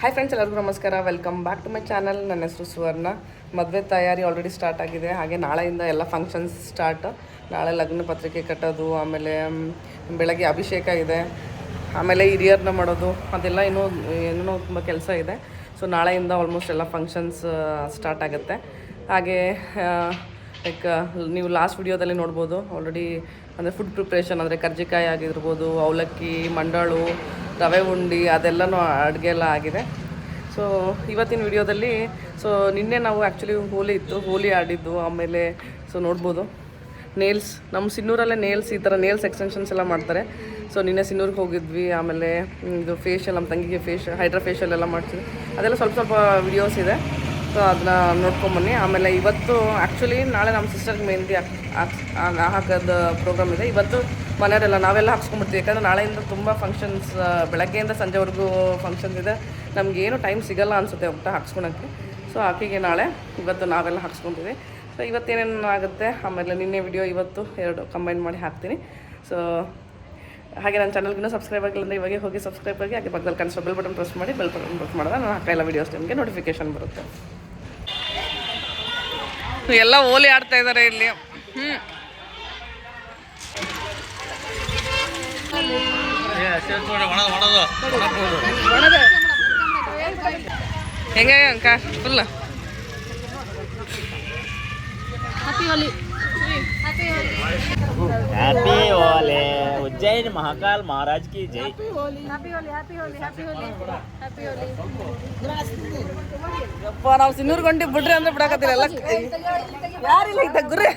Hi friends, ಎಲ್ಲರಿಗೂ ನಮಸ್ಕಾರ. Welcome back to my channel. ನನ್ನ ಹೆಸರು ಸುವರ್ಣ. ಮದುವೆ ತಯಾರಿ ಆಲ್ರೆಡಿ ಸ್ಟಾರ್ಟ್ ಆಗಿದೆ. ಹಾಗೆ ನಾಳೆಯಿಂದ ಎಲ್ಲ ಫಂಕ್ಷನ್ಸ್ ಸ್ಟಾರ್ಟ್. ನಾಳೆ ಲಗ್ನ ಪತ್ರಿಕೆ ಕಟ್ಟೋದು, ಆಮೇಲೆ ಬೆಳಗ್ಗೆ ಅಭಿಷೇಕ ಇದೆ, ಆಮೇಲೆ ಹಿರಿಯರನ್ನ ಮಾಡೋದು, ಅದೆಲ್ಲ ಏನೋ ತುಂಬ ಕೆಲಸ ಇದೆ. ಸೊ ನಾಳೆಯಿಂದ ಆಲ್ಮೋಸ್ಟ್ ಎಲ್ಲ ಫಂಕ್ಷನ್ಸ್ ಸ್ಟಾರ್ಟ್ ಆಗುತ್ತೆ. ಹಾಗೆ ಲೈಕ್ ನೀವು ಲಾಸ್ಟ್ ವಿಡಿಯೋದಲ್ಲಿ ನೋಡ್ಬೋದು, ಆಲ್ರೆಡಿ ಅಂದರೆ ಫುಡ್ ಪ್ರಿಪ್ರೇಷನ್ ಅಂದರೆ ಕರ್ಜಿಕಾಯಿ ಆಗಿರ್ಬೋದು, ಅವಲಕ್ಕಿ, ಮಂಡಾಳು, ರವೆ ಉಂಡೆ ಅದೆಲ್ಲನೂ ಅಡುಗೆ ಎಲ್ಲ ಆಗಿದೆ. ಸೊ ಇವತ್ತಿನ ವಿಡಿಯೋದಲ್ಲಿ ನಿನ್ನೆ ನಾವು ಆ್ಯಕ್ಚುಲಿ ಹೋಲಿ ಇತ್ತು, ಹೋಲಿ ಆಡಿದ್ದು. ಆಮೇಲೆ ನೋಡ್ಬೋದು ನೇಲ್ಸ್, ನಮ್ಮ ಸಿನ್ನೂರಲ್ಲೇ ನೇಲ್ಸ್, ಈ ಥರ ನೇಲ್ಸ್ ಎಕ್ಸ್ಟೆನ್ಷನ್ಸ್ ಎಲ್ಲ ಮಾಡ್ತಾರೆ. ಸೊ ನಿನ್ನೆ ಸಿನ್ನೂರಿಗೆ ಹೋಗಿದ್ವಿ. ಆಮೇಲೆ ಇದು ಫೇಶಿಯಲ್, ನಮ್ಮ ತಂಗಿಗೆ ಹೈಡ್ರಾ ಫೇಶಿಯಲ್ ಎಲ್ಲ ಮಾಡ್ತೀವಿ. ಅದೆಲ್ಲ ಸ್ವಲ್ಪ ವಿಡಿಯೋಸ್ ಇದೆ, ಸೊ ಅದನ್ನ ನೋಡ್ಕೊಂಬನ್ನಿ. ಆಮೇಲೆ ಇವತ್ತು ಆ್ಯಕ್ಚುಲಿ ನಾಳೆ ನಮ್ಮ ಸಿಸ್ಟರ್ಗೆ ಮೆಹಂದಿ ಹಾಕೋದು ಪ್ರೋಗ್ರಾಮ್ ಇದೆ. ಇವತ್ತು ಮನೆಯವರೆಲ್ಲ ನಾವೆಲ್ಲ ಹಾಕ್ಸ್ಕೊಂಡ್ಬಿಡ್ತೀವಿ, ಯಾಕಂದರೆ ನಾಳೆಯಿಂದ ತುಂಬ ಫಂಕ್ಷನ್ಸ್, ಬೆಳಗ್ಗೆಯಿಂದ ಸಂಜೆವರೆಗೂ ಫಂಕ್ಷನ್ಸ್ ಇದೆ. ನಮಗೇನು ಟೈಮ್ ಸಿಗೋಲ್ಲ ಅನಿಸುತ್ತೆ ಹೋಗ್ತಾ ಹಾಕ್ಸ್ಕೊಳಕ್ಕೆ. ಸೊ ಆಕೆಗೆ ಇವತ್ತು ನಾವೆಲ್ಲ ಹಾಕ್ಸ್ಕೊತೀವಿ. ಸೊ ಇವತ್ತೇನೇನು ಆಗುತ್ತೆ, ಆಮೇಲೆ ನಿನ್ನೆ ವಿಡಿಯೋ ಇವತ್ತು ಎರಡು ಕಂಬೈನ್ ಮಾಡಿ ಹಾಕ್ತೀನಿ. ಸೊ ಹಾಗೆ ನನ್ನ ಚಾನಲ್ಗಿನ್ನೂ ಸಬ್ಸ್ಕ್ರೈಬ್ ಆಗಿಲ್ಲ ಅಂದರೆ ಇವಾಗ ಹೋಗಿ ಸಬ್ಸ್ಕ್ರೈಬ್ ಆಗಿ, ಹಾಗೆ ಪಕ್ಕದಲ್ಲಿ ಕಾಣಿಸೋ ಬೆಲ್ ಬಟನ್ ಪ್ರೆಸ್ ಮಾಡಿ, ಬೆಲ್ ಬಟನ್ ಪ್ರೆಸ್ ಮಾಡಿದ್ರೆ ನಾನು ಹಾಕೋ ಎಲ್ಲ ವೀಡಿಯೋಸ್ ನಿಮಗೆ ನೋಟಿಫಿಕೇಶನ್ ಬರುತ್ತೆ. ಎಲ್ಲ ಓಲಿ ಆಡ್ತಾ ಇದ್ದಾರೆ ಇಲ್ಲಿ. ಹೆಂಗೆ ಅಂಕ ಫುಲ್ हैप्पी होली उज्जैन महाकाल महाराज की जय. Happy Holi happy Holi happy Holi happy Holi. ನಾವು ಸಿನ್ನೂರು ಗಂಟೆ ಬಿಡ್ರಿ ಅಂದ್ರೆ ಬಿಡಾಕತ್ತೀರಿ ಎಲ್ಲ. ಯಾರಿಲ್ಲ ಈಗ ಗುರ್ರಿ.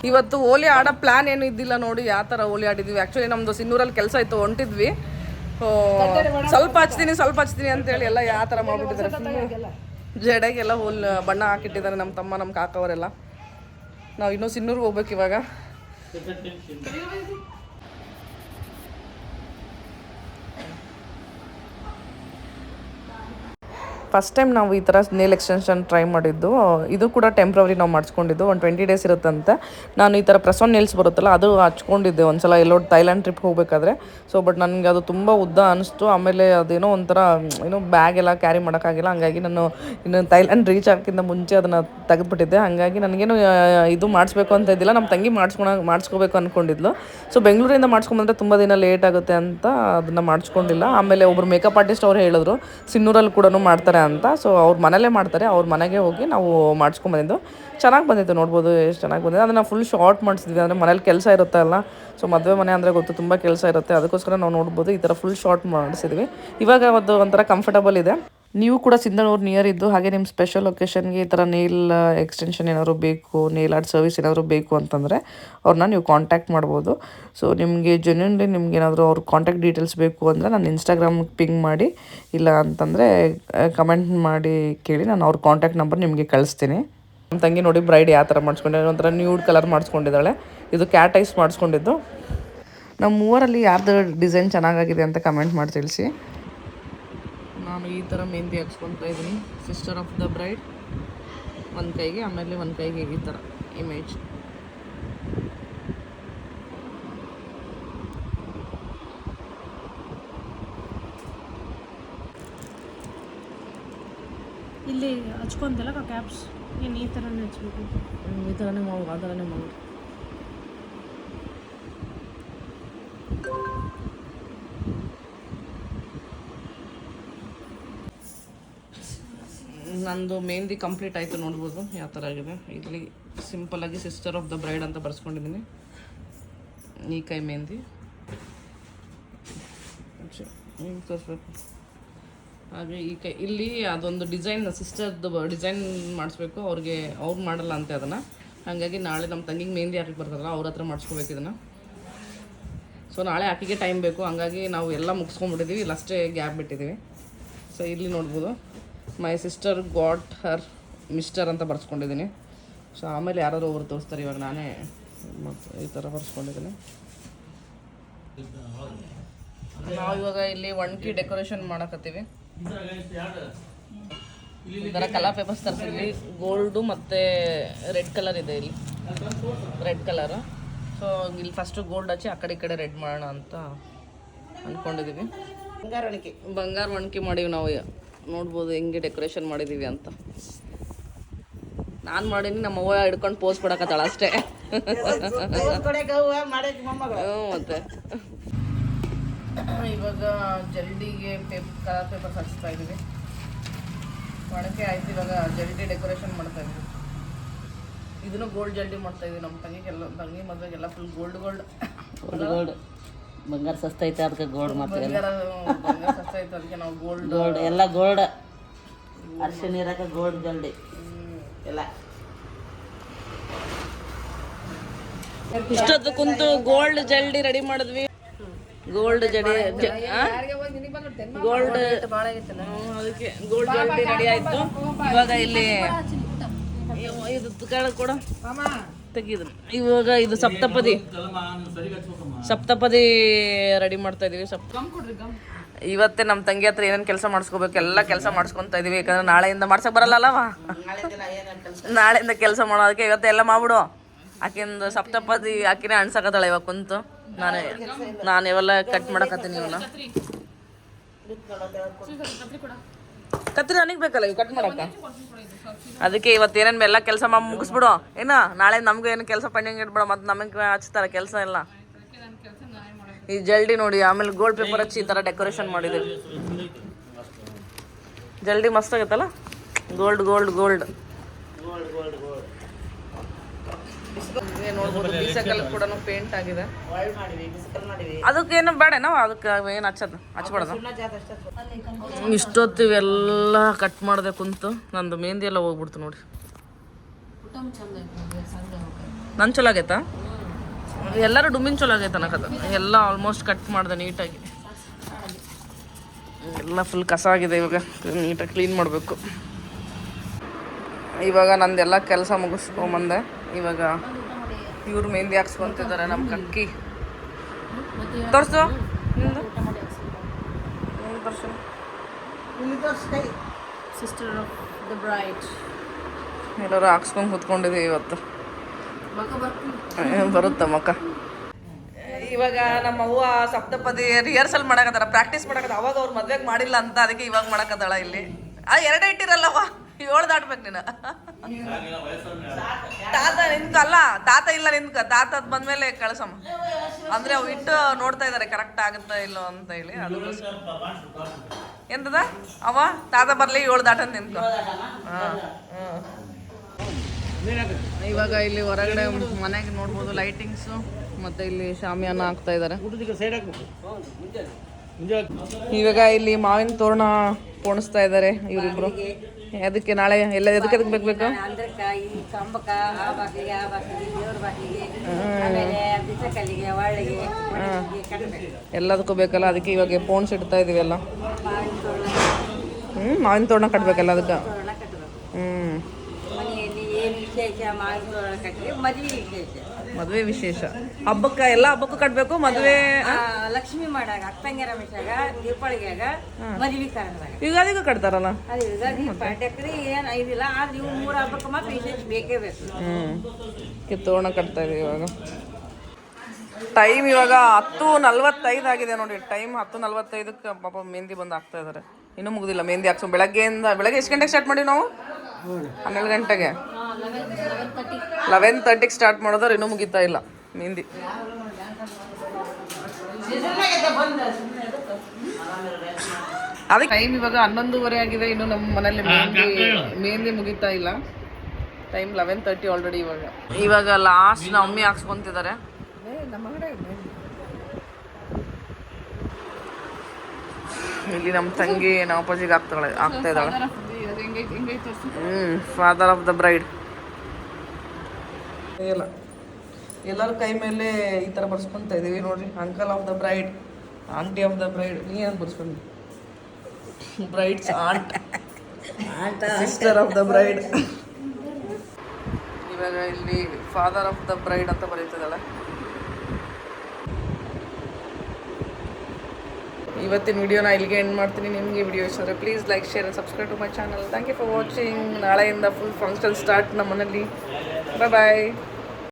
ಇವತ್ತು ಹೋಲಿ ಆಡೋ ಪ್ಲಾನ್ ಏನು ಇದ್ದಿಲ್ಲ ನೋಡಿ, ಯಾವ ಥರ ಹೋಲಿ ಆಡಿದ್ವಿ. ಆ್ಯಕ್ಚುಲಿ ನಮ್ಮದು ಸಿನ್ನೂರಲ್ಲಿ ಕೆಲಸ ಇತ್ತು, ಹೊಂಟಿದ್ವಿ. ಸ್ವಲ್ಪ ಹಚ್ತೀನಿ ಅಂತೇಳಿ ಎಲ್ಲ ಯಾವ ಥರ ಮಾಡಿಬಿಟ್ಟಿದ್ದಾರೆ. ಜಡೆಗೆಲ್ಲ ಬಣ್ಣ ಹಾಕಿಟ್ಟಿದ್ದಾರೆ ನಮ್ಮ ತಮ್ಮ, ನಮ್ಮ ಕಾಕವರೆಲ್ಲ. ನಾವು ಇನ್ನೂ ಸಿನ್ನೂರಿಗೆ ಹೋಗ್ಬೇಕು ಇವಾಗ. ಫಸ್ಟ್ ಟೈಮ್ ನಾವು ಈ ಥರ ನೇಲ್ ಎಕ್ಸ್ಟೆನ್ಷನ್ ಟ್ರೈ ಮಾಡಿದ್ದು. ಇದು ಕೂಡ ಟೆಂಪ್ರವರಿ ನಾವು ಮಾಡಿಸ್ಕೊಂಡಿದ್ದು, ಒಂದು 20 ಡೇಸ್ ಇರುತ್ತಂತೆ. ನಾನು ಈ ಥರ ಪ್ರೆಸ್ ಆನ್ ನೇಲ್ಸ್ ಬರುತ್ತಲ್ಲ, ಅದು ಹಚ್ಕೊಂಡಿದ್ದೆ ಒಂದ್ಸಲ ಎಲ್ಲೋ ಥೈಲ್ಯಾಂಡ್ ಟ್ರಿಪ್ ಹೋಗಬೇಕಾದ್ರೆ. ಸೊ ಬಟ್ ನನಗೆ ಅದು ತುಂಬ ಉದ್ದ ಅನಿಸ್ತು. ಆಮೇಲೆ ಅದೇನೋ ಒಂಥರ ಬ್ಯಾಗ್ ಎಲ್ಲ ಕ್ಯಾರಿ ಮಾಡೋಕ್ಕಾಗಿಲ್ಲ. ಹಾಗಾಗಿ ನಾನು ಇನ್ನು ಥೈಲ್ಯಾಂಡ್ ರೀಚ್ ಆಗೋಕ್ಕಿಂತ ಮುಂಚೆ ಅದನ್ನು ತೆಗೆದುಬಿಟ್ಟಿದ್ದೆ. ಹಾಗಾಗಿ ನನಗೇನು ಇದು ಮಾಡಿಸ್ಬೇಕು ಅಂತ ಇದ್ದಿಲ್ಲ, ನಮ್ಮ ತಂಗಿ ಮಾಡಿಸ್ಕೋಬೇಕು ಅಂದ್ಕೊಂಡಿದ್ಲು. ಸೊ ಬೆಂಗಳೂರಿಂದ ಮಾಡಿಸ್ಕೊಂಬಂದ್ರೆ ತುಂಬ ದಿನ ಲೇಟ್ ಆಗುತ್ತೆ ಅಂತ ಅದನ್ನು ಮಾಡಿಸ್ಕೊಂಡಿಲ್ಲ. ಆಮೇಲೆ ಒಬ್ಬರು ಮೇಕಪ್ ಆರ್ಟಿಸ್ಟ್ ಅವ್ರು ಹೇಳಿದ್ರು ಸಿನ್ನೂರಲ್ಲಿ ಕೂಡ ಮಾಡ್ತಾರೆ ಅಂತ. ಸೊ ಅವ್ರ ಮನೇಲೇ ಮಾಡ್ತಾರೆ, ಅವ್ರ ಮನೆಗೆ ಹೋಗಿ ನಾವು ಮಾಡಿಸ್ಕೊಂಬಂದಿದ್ದು. ಚೆನ್ನಾಗಿ ಬಂದಿತ್ತು, ನೋಡ್ಬೋದು ಎಷ್ಟು ಚೆನ್ನಾಗಿ ಬಂದಿದೆ. ಅದನ್ನು ಫುಲ್ ಶಾರ್ಟ್ ಮಾಡಿಸಿದ್ವಿ, ಅಂದರೆ ಮನೇಲಿ ಕೆಲಸ ಇರುತ್ತಲ್ಲ. ಸೊ ಮದುವೆ ಮನೆ ಅಂದರೆ ಗೊತ್ತು, ತುಂಬ ಕೆಲಸ ಇರುತ್ತೆ. ಅದಕ್ಕೋಸ್ಕರ ನಾವು ನೋಡ್ಬೋದು ಈ ಥರ ಫುಲ್ ಶಾರ್ಟ್ ಮಾಡಿಸಿದ್ವಿ. ಇವಾಗ ಅದು ಒಂಥರ ಕಂಫರ್ಟಬಲ್ ಇದೆ. ನೀವು ಕೂಡ ಸಿಂಧನೂರು ನಿಯರ್ ಇದ್ದು, ಹಾಗೆ ನಿಮ್ಮ ಸ್ಪೆಷಲ್ ಒಕೇಶನ್ಗೆ ಈ ಥರ ನೇಲ್ ಎಕ್ಸ್ಟೆನ್ಷನ್ ಏನಾದರೂ ಬೇಕು, ನೇಲ್ ಆರ್ಟ್ ಸರ್ವಿಸ್ ಏನಾದರೂ ಬೇಕು ಅಂತಂದರೆ ಅವ್ರನ್ನ ನೀವು ಕಾಂಟ್ಯಾಕ್ಟ್ ಮಾಡ್ಬೋದು. ಸೊ ನಿಮಗೆ ಜೆನ್ಯೂನ್ಲಿ ನಿಮ್ಗೆ ಏನಾದರೂ ಅವ್ರ ಕಾಂಟ್ಯಾಕ್ಟ್ ಡೀಟೇಲ್ಸ್ ಬೇಕು ಅಂದರೆ ನಾನು ಇನ್ಸ್ಟಾಗ್ರಾಮ್ಗೆ ಪಿಂಗ್ ಮಾಡಿ, ಇಲ್ಲ ಅಂತಂದರೆ ಕಮೆಂಟ್ ಮಾಡಿ ಕೇಳಿ, ನಾನು ಅವ್ರ ಕಾಂಟ್ಯಾಕ್ಟ್ ನಂಬರ್ ನಿಮಗೆ ಕಳಿಸ್ತೀನಿ. ನಮ್ಮ ತಂಗಿ ನೋಡಿ ಬ್ರೈಡ್ ಯಾವ ಥರ ಮಾಡಿಸ್ಕೊಂಡಿದ್ದಾಳೆ, ಒಂಥರ ನ್ಯೂಡ್ ಕಲರ್ ಮಾಡಿಸ್ಕೊಂಡಿದ್ದಾಳೆ. ಇದು ಕ್ಯಾಟ್ ಐಸ್ ಮಾಡಿಸ್ಕೊಂಡಿದ್ದು. ನಮ್ಮ ಮೂವರಲ್ಲಿ ಯಾರ್ದು ಡಿಸೈನ್ ಚೆನ್ನಾಗಾಗಿದೆ ಅಂತ ಕಮೆಂಟ್ ಮಾಡಿ ತಿಳಿಸಿ. ನಾನು ಈ ಥರ ಮೆಹಂದಿ ಹಾಕ್ಸ್ಕೊತಾ ಇದ್ದೀನಿ, ಸಿಸ್ಟರ್ ಆಫ್ ದ ಬ್ರೈಡ್ ಒಂದು ಕೈಗೆ, ಆಮೇಲೆ ಒಂದು ಕೈಗೆ ಈ ಥರ ಇಮೇಜ್. ಇಲ್ಲಿ ಹಚ್ಕೊಂತಲ್ಲ ಕ್ಯಾಪ್ಸ್, ಏನು ಈ ಥರನೇ ಹಚ್ಬೇಕು? ಈ ಥರನೇ ಮಾವು, ಆ ಥರನೇ ಮಾವು. ನಂದು ಮೆಹಂದಿ ಕಂಪ್ಲೀಟ್ ಆಯಿತು, ನೋಡ್ಬೋದು ಯಾವ ಥರ ಆಗಿದೆ. ಇಲ್ಲಿ ಸಿಂಪಲ್ಲಾಗಿ ಸಿಸ್ಟರ್ ಆಫ್ ದ ಬ್ರೈಡ್ ಅಂತ ಬರ್ಸ್ಕೊಂಡಿದ್ದೀನಿ. ಈ ಕೈ ಮೆಹಂದಿ ತೋರಿಸ್ಬೇಕು. ಹಾಗೆ ಈ ಕೈ ಇಲ್ಲಿ ಅದೊಂದು ಡಿಸೈನ್, ಸಿಸ್ಟರ್ದು ಡಿಸೈನ್ ಮಾಡಿಸ್ಬೇಕು. ಅವ್ರು ಮಾಡಲ್ಲ ಅಂತೆ ಅದನ್ನು. ಹಾಗಾಗಿ ನಾಳೆ ನಮ್ಮ ತಂಗಿಗೆ ಮೆಹಂದಿ ಹಾಕಕ್ಕೆ ಬರ್ತಾರಲ್ಲ, ಅವ್ರ ಹತ್ರ ಮಾಡಿಸ್ಕೋಬೇಕು ಇದನ್ನು. ಸೊ ನಾಳೆ ಆಕೆಗೆ ಟೈಮ್ ಬೇಕು, ಹಂಗಾಗಿ ನಾವು ಎಲ್ಲ ಮುಗಿಸ್ಕೊಂಡ್ಬಿಟ್ಟಿದ್ದೀವಿ. ಇಲ್ಲಷ್ಟೇ ಗ್ಯಾಪ್ ಬಿಟ್ಟಿದ್ದೀವಿ. ಸೊ ಇಲ್ಲಿ ನೋಡ್ಬೋದು my sister got Har mister ಅಂತ ಬರ್ಸ್ಕೊಂಡಿದ್ದೀನಿ. ಸೊ ಆಮೇಲೆ ಯಾರಾದ್ರು ಒಬ್ರು ತೋರಿಸ್ತಾರೆ, ಇವಾಗ ನಾನೇ ಮತ್ತು ಈ ಥರ ಬರ್ಸ್ಕೊಂಡಿದ್ದೀನಿ. ನಾವು ಇವಾಗ ಇಲ್ಲಿ ಒಣಕಿ ಡೆಕೋರೇಷನ್ ಮಾಡಕತ್ತೀವಿ. ಈ ಥರ ಕಲರ್ ಪೇಪರ್ಸ್ ತರ್ತೀವಿ. ಗೋಲ್ಡು ಮತ್ತು ರೆಡ್ ಕಲರ್ ಇದೆ ಇಲ್ಲಿ, ರೆಡ್ ಕಲರು. ಸೊ ಇಲ್ಲಿ ಫಸ್ಟು ಗೋಲ್ಡ್ ಹಚ್ಚಿ ಆ ಕಡೆ ಈ ಕಡೆ ರೆಡ್ ಮಾಡೋಣ ಅಂತ ಅಂದ್ಕೊಂಡಿದ್ದೀವಿ. ಬಂಗಾರ ಒಣಕಿ ಮಾಡೀವಿ ನಾವು. ನೋಡ್ಬೋದು ಹೆಂಗೆ ಡೆಕೋರೇಷನ್ ಮಾಡಿದ್ದೀವಿ ಅಂತ. ನಾನು ಮಾಡೀನಿ, ನಮ್ಮ ಅವ್ವ ಹಿಡ್ಕೊಂಡು ಪೋಸ್ ಕೊಡಕತ್ತಾಳ ಅಷ್ಟೇ. ಮತ್ತೆ ಇವಾಗ ಜಲ್ಡಿಗೆ ಕಲರ್ ಪೇಪರ್ಸ್ ಹಚ್ತಾ ಇದ್ದೀವಿ. ಒಣಕೆ ಆಯ್ತು, ಇವಾಗ ಜಲ್ಡಿ ಡೆಕೋರೇಷನ್ ಮಾಡ್ತಾ ಇದ್ದೀವಿ. ಇದನ್ನು ಗೋಲ್ಡ್ ಜಲ್ಡಿ ಮಾಡ್ತಾ ಇದೀವಿ. ನಮ್ಮ ತಂಗಿ ಮದುವೆಗೆಲ್ಲ ಫುಲ್ ಗೋಲ್ಡ್ ಬಂಗಾರ ಸಸ್ತ ಐತೆ, ಅದಕ್ಕೆ ಗೋಲ್ಡ್ ಮಾಡ್ತೀವಿ. ಬಂಗಾರ ಸಸ್ತ ಐತೆ, ಅದಕ್ಕೆ ನಾವು ಗೋಲ್ಡ್ ಎಲ್ಲ ಗೋಲ್ಡ್. ಅರ್ಶಿನ ನೀರಾಕ ಗೋಲ್ಡ್ ಜಲ್ದಿ ಎಲ್ಲ. ಇಷ್ಟೊತ್ತು ಕುಂತು ಗೋಲ್ಡ್ ಜಲ್ಡಿ ರೆಡಿ ಮಾಡಿದ್ವಿ. ಗೋಲ್ಡ್ ಜಡಿ ಗೋಲ್ಡ್ ಅದಕ್ಕೆ ಗೋಲ್ಡ್ ಜಲ್ಡಿ ರೆಡಿ ಆಯ್ತು. ಇವಾಗ ಇಲ್ಲಿ ಇದು ಕೂಡ ತೆಗಿದ್ರು. ಇವಾಗ ಇದು ಸಪ್ತಪದಿ ರೆಡಿ ಮಾಡ್ತಾ ಇದೀವಿ. ಇವತ್ತೇ ನಮ್ಮ ತಂಗಿ ಹತ್ರ ಏನೇನು ಕೆಲಸ ಮಾಡಿಸ್ಕೋಬೇಕು ಎಲ್ಲ ಕೆಲಸ ಮಾಡಿಸ್ಕೊತಾ ಇದೀವಿ. ಯಾಕಂದ್ರೆ ನಾಳೆಯಿಂದ ಮಾಡ್ಸಕ್ ಬರಲ್ಲವ, ನಾಳೆಯಿಂದ ಕೆಲಸ ಮಾಡೋದಕ್ಕೆ ಇವತ್ತೆಲ್ಲ ಮಾಡ್ಬಿಡು. ಆಕಿಂದು ಸಪ್ತಪದಿ ಆಕಿನೇ ಅಣ್ಸಕತ್ತಾಳೆ ಇವಾಗ ಕುಂತು. ನಾನು ಇವೆಲ್ಲ ಕಟ್ ಮಾಡಕತ್ತೀನಿ. ಇವನ್ನ ಕತ್ರಿ ನನಗೆ ಬೇಕಲ್ಲ ಇವು ಕಟ್ ಮಾಡಕ್ಕ. ಅದಕ್ಕೆ ಇವತ್ತು ಏನೇನು ಎಲ್ಲ ಕೆಲಸ ಮುಗಿಸ್ಬಿಡು. ಏನು ನಾಳೆ ನಮ್ಗೆ ಏನು ಕೆಲಸ ಪೆಂಡಿಂಗ್ ಇಟ್ಬಿಡು, ಮತ್ತು ನಮಗೆ ಹಚ್ತಾರೆ ಕೆಲಸ ಎಲ್ಲ. ಈ ಜಲ್ಡಿ ನೋಡಿ, ಆಮೇಲೆ ಗೋಲ್ಡ್ ಪೇಪರ್ ಹಚ್ಚಿ ಈ ಥರ ಡೆಕೋರೇಷನ್ ಮಾಡಿದ್ದೀವಿ. ಜಲ್ಡಿ ಮಸ್ತ್ ಆಗತ್ತಲ್ಲ, ಗೋಲ್ಡ್ ಗೋಲ್ಡ್ ಗೋಲ್ಡ್. ನೋಡ್ಬೋದು ಬೀಸಕಲ್ ಕೂಡ ಪೇಂಟ್ ಆಗಿದೆ. ಅದಕ್ಕೇನು ಬೇಡ ನಾವು ಅದಕ್ಕೆ ಏನು ಹಚ್ಬಾರ್ದು. ಇಷ್ಟೊತ್ತು ಇವೆಲ್ಲ ಕಟ್ ಮಾಡಿದೆ ಕುಂತು. ನಂದು ಮೆಹಂದಿ ಎಲ್ಲ ಹೋಗ್ಬಿಡ್ತು ನೋಡಿ. ನನ್ ಚಲೋ ಆಗೈತಾ? ಎಲ್ಲರೂ ಡುಮ್ಮಿನ ಚಲೋ ಆಗೈತೆ ಅನ್ನಕದ. ಎಲ್ಲ ಆಲ್ಮೋಸ್ಟ್ ಕಟ್ ಮಾಡಿದೆ ನೀಟಾಗಿ. ಎಲ್ಲ ಫುಲ್ ಕಸ ಆಗಿದೆ. ಇವಾಗ ನೀಟಾಗಿ ಕ್ಲೀನ್ ಮಾಡಬೇಕು. ಇವಾಗ ನಂದೆಲ್ಲ ಕೆಲಸ ಮುಗಿಸ್ಕೊಂಬಂದೆ. ಇವಾಗ ಇವ್ರು ಮೆಹಂದಿ ಹಾಕ್ಸ್ಕೊಂತಿದ್ದಾರೆ. ನಮ್ಮ ಕಕ್ಕಿ ತೋರಿಸು, ಸಿಸ್ಟರ್ ಆಫ್ ದ ಬ್ರೈಡ್ ಎಲ್ಲರೂ ಹಾಕ್ಸ್ಕೊಂಡು ಕೂತ್ಕೊಂಡಿದ್ದೀವಿ ಇವತ್ತು. ಬರುತ್ತ ಮಕ್ಕ. ಇವಾಗ ನಮ್ಮ ಅವ್ವ ಸಪ್ತಪದಿ ರಿಹರ್ಸಲ್ ಮಾಡಕತ್ತಾರ, ಪ್ರಾಕ್ಟೀಸ್ ಮಾಡಕತ್ತಾರ. ಅವಾಗ ಅವ್ರು ಮದ್ವೆಗೆ ಮಾಡಿಲ್ಲ ಅಂತ, ಅದಕ್ಕೆ ಇವಾಗ ಮಾಡಕತ್ತಾಳ. ಇಲ್ಲಿ ಎರಡೇ ಇಟ್ಟಿರಲ್ಲವ, 7 ದಾಟ್ಬೇಕು ನೀನು. ತಾತ ನಿನ್ಕ ಅಲ್ಲ, ತಾತ ಇಲ್ಲ ನಿನ್ಕ. ತಾತ ಬಂದ್ಮೇಲೆ ಕಳ್ಸಮ್ಮ ಅಂದ್ರೆ ಅವು ಇಟ್ಟು ನೋಡ್ತಾ ಇದಾರೆ ಕರೆಕ್ಟ್ ಆಗುತ್ತಾ ಇಲ್ಲೋ ಅಂತ ಹೇಳಿ. ಅದು ಎಂತದ ಅವ ತಾತ ಬರ್ಲಿ 7 ದಾಟನ್ ನಿನ್ಕ. ಇವಾಗ ಇಲ್ಲಿ ಹೊರಗಡೆ ಮನೆಗೆ ನೋಡ್ಬೋದು ಲೈಟಿಂಗ್ಸು, ಮತ್ತೆ ಇಲ್ಲಿ ಶಾಮಿಯಾನ ಹಾಕ್ತಾ ಇದ್ದಾರೆ. ಇವಾಗ ಇಲ್ಲಿ ಮಾವಿನ ತೋರಣ ಪೋಣಿಸ್ತಾ ಇದ್ದಾರೆ ಇವರಿಬ್ರು. ಅದಕ್ಕೆ ನಾಳೆ ಎಲ್ಲ ಎದಕ್ಕೆ ಬೇಕು? ಎಲ್ಲದಕ್ಕೂ ಬೇಕಲ್ಲ, ಅದಕ್ಕೆ ಇವಾಗ ಪೋಣ್ಸ್ ಇಡ್ತಾ ಇದೀವಿ ಎಲ್ಲ. ಮಾವಿನ ತೋರಣ ಕಟ್ಬೇಕಲ್ಲ ಅದಕ್ಕೆ. ಮದುವೆ ವಿಶೇಷ, ಹಬ್ಬಕ್ಕ ಎಲ್ಲ ಹಬ್ಬಕ್ಕೂ ಕಟ್ಬೇಕು. ಮದುವೆ ಲಕ್ಷ್ಮಿ ಮಾಡಾಗ, ಅಕ್ಕಂಗಿರ ಮಿಷಾಗ, ದೀಪಾವಳಿಗಾಗ, ಮದುವೆ ಕಾರಣದಾಗ, ಯುಗಾದಿಗೂ ಕಟ್ತಾರಲ್ಲ. ಅದು ಯುಗಾದಿ ಪಾಡ್ಯಕ್ರಿ ಏನ್ ಐದಿಲ್ಲ, ಆದ್ರೆ ಇವು 3 ಹಬ್ಬಕ್ಕೆ ಮಾತ್ರ ವಿಶೇಷ ಬೇಕೇ ಬೇಕು. ಕಿತ್ತೋಣ ಕಟ್ತಾ ಇದೀವಿ. ಇವಾಗ ಟೈಮ್ ಇವಾಗ 10:45 ಆಗಿದೆ ನೋಡಿ. ಟೈಮ್ 10:45ಕ್ಕೆ ಪಾಪ ಮೆಹಂದಿ ಬಂದು ಹಾಕ್ತಾ ಇದಾರೆ. ಇನ್ನೂ ಮುಗುದಿಲ್ಲ ಮೆಹಂದಿ ಹಾಕ್ಸೋ. ಬೆಳಗ್ಗೆ ಎಷ್ಟು ಗಂಟೆಗೆ ಸ್ಟಾರ್ಟ್ ಮಾಡಿ ನಾವು? 12 ಗಂಟೆಗೆ. 11:30ಗೆ ಸ್ಟಾರ್ಟ್ ಮಾಡಿದ್ರೆ ಇನ್ನೂ ಮುಗಿತಾ ಇಲ್ಲ ಮೆಹಂದಿ. ಅದಕ್ಕೆ ಟೈಮ್ ಇವಾಗ 11:30 ಆಗಿದೆ. ಇನ್ನು ನಮ್ಮ ಮನೇಲಿ ಮೆಹಂದಿ ಮುಗಿತಾ ಇಲ್ಲ. Time 11:30 already. ಇವಾಗ ಲಾಸ್ಟ್ ನಮ್ಮ ಮಮ್ಮಿ ಹಾಕ್ಸ್ಕೊಂತಿದ್ದಾರೆ. ಇಲ್ಲಿ ನಮ್ಮ ತಂಗಿ ನಮ್ಮ ಅಪ್ಪಾಜಿಗೆ ಆಗ್ತಾ ಇದ್ದಾಳೆ. Father of the bride. ಇಲ್ಲ ಎಲ್ಲರ ಕೈ ಮೇಲೆ ಈ ಥರ ಬರ್ಸ್ಕೊತಾ ಇದೀವಿ ನೋಡ್ರಿ. Uncle of the bride, aunty of the bride. ನೀ ಏನು ಬರ್ಸ್ಕೊಂಡಿ? ಬ್ರೈಡ್ಸ್ ಆಂಟ್ ಆಂಟ ಸಿಸ್ಟರ್ ಆಫ್ ದ ಬ್ರೈಡ್. ಇವಾಗ ಇಲ್ಲಿ ಫಾದರ್ ಆಫ್ ದ ಬ್ರೈಡ್ ಅಂತ ಬರೀತದಲ್ಲ. ಇವತ್ತಿನ ವಿಡಿಯೋನ ಇಲ್ಲಿಗೆ ಎಂಡ್ ಮಾಡ್ತೀನಿ. ನಿಮಗೆ ವಿಡಿಯೋ ಇಷ್ಟ ಆದರೆ please like, share and subscribe to my channel. Thank you for watching. ನಾಳೆಯಿಂದ ಫುಲ್ ಫಂಕ್ಷನ್ ಸ್ಟಾರ್ಟ್ ನಮ್ಮ ಮನೇಲಿ. ಬಾಯ್.